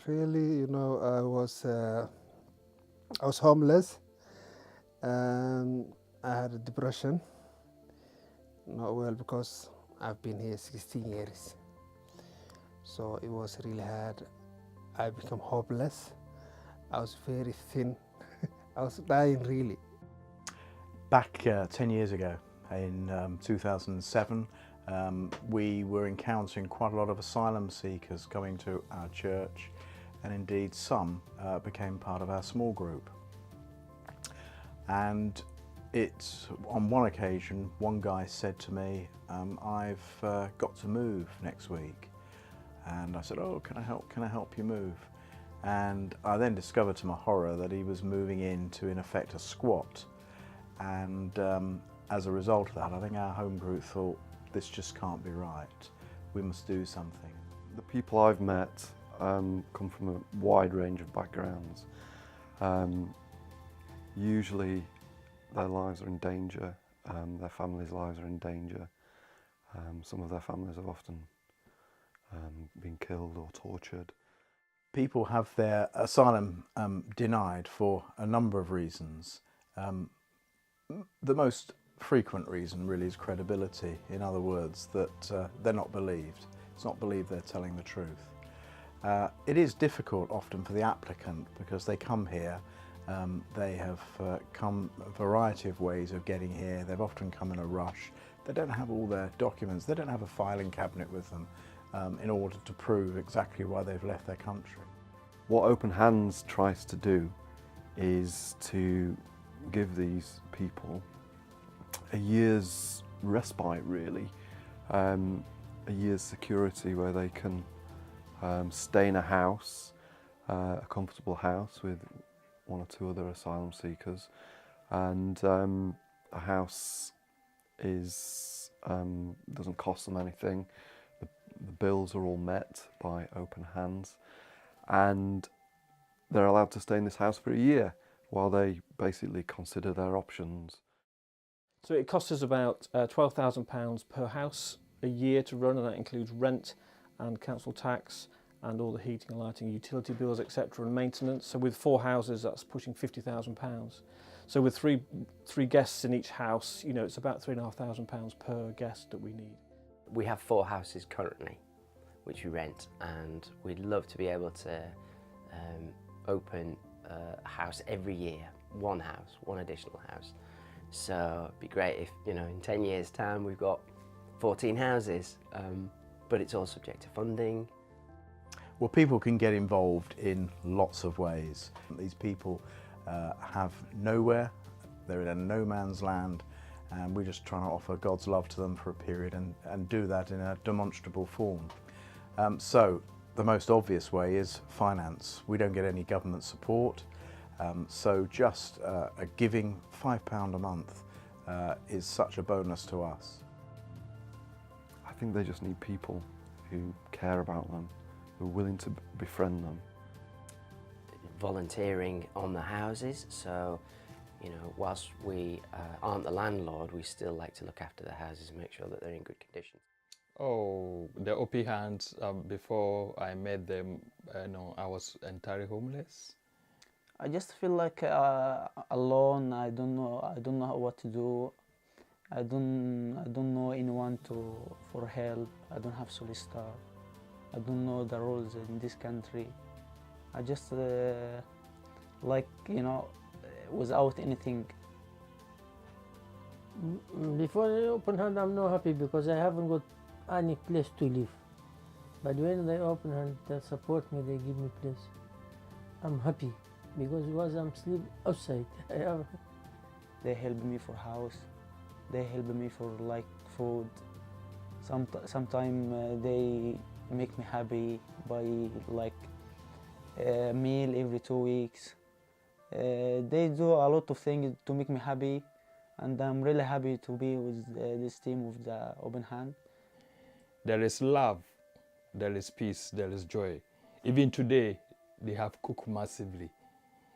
Really, I was homeless, and I had a depression. Not well because I've been here 16 years, so it was really hard. I became hopeless. I was very thin. I was dying really. Back 10 years ago, in 2007, we were encountering quite a lot of asylum seekers coming to our church, and indeed some became part of our small group. And on one occasion, one guy said to me, I've got to move next week. And I said, oh, can I help you move? And I then discovered to my horror that he was moving into, in effect, a squat. And as a result of that, I think our home group thought, this just can't be right. We must do something. The people I've met come from a wide range of backgrounds. Usually their lives are in danger, their families' lives are in danger. Some of their families have often been killed or tortured. People have their asylum denied for a number of reasons. The most frequent reason really is credibility. In other words, that they're not believed. It's not believed they're telling the truth. It is difficult often for the applicant because they come here, they have come a variety of ways of getting here. They've often come in a rush. They don't have all their documents. They don't have a filing cabinet with them in order to prove exactly why they've left their country. What Open Hands tries to do is to give these people a year's respite, really, a year's security where they can stay in a house, a comfortable house with one or two other asylum seekers, and a house doesn't cost them anything. The bills are all met by Open Hands, and they're allowed to stay in this house for a year while they basically consider their options. So it costs us about £12,000 per house a year to run, and that includes rent and council tax and all the heating and lighting, utility bills, etc., and maintenance. So with 4 houses, that's pushing £50,000. So with three guests in each house, it's about £3,500 per guest that we need. We have 4 houses currently, which we rent, and we'd love to be able to open a house every year, one additional house. So it'd be great if, in 10 years' time we've got 14 houses, but it's all subject to funding. Well, people can get involved in lots of ways. These people have nowhere, they're in a no man's land, and we're just trying to offer God's love to them for a period and do that in a demonstrable form. So the most obvious way is finance. We don't get any government support, so just a giving £5 a month is such a bonus to us. I think they just need people who care about them, who are willing to befriend them. Volunteering on the houses, so whilst we aren't the landlord, we still like to look after the houses and make sure that they're in good condition. Oh, the Open Hands, before I met them, I was entirely homeless. I just feel like alone. I don't know what to do. I don't know anyone for help. I don't have solicitor. I don't know the rules in this country. I just without anything. Before the Open Hand, I'm not happy because I haven't got any place to live. But when they Open Hand, they support me, they give me place. I'm happy because I'm sleep outside. They help me for house. They help me for food. Sometimes they make me happy by a meal every 2 weeks. They do a lot of things to make me happy, and I'm really happy to be with this team of the Open Hand. There is love, there is peace, there is joy. Even today, they have cooked massively.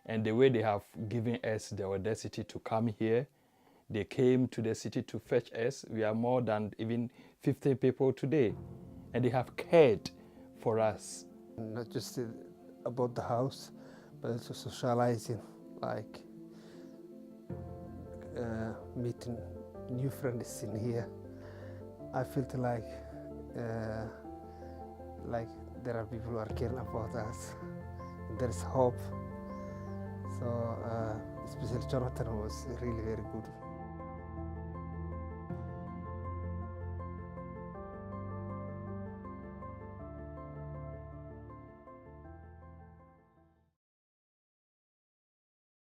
And the way they have given us the audacity to come here, they came to the city to fetch us. We are more than even 50 people today. And they have cared for us. Not just about the house, but also socializing, like meeting new friends in here. I felt like there are people who are caring about us. There is hope. So especially Jonathan was really very good.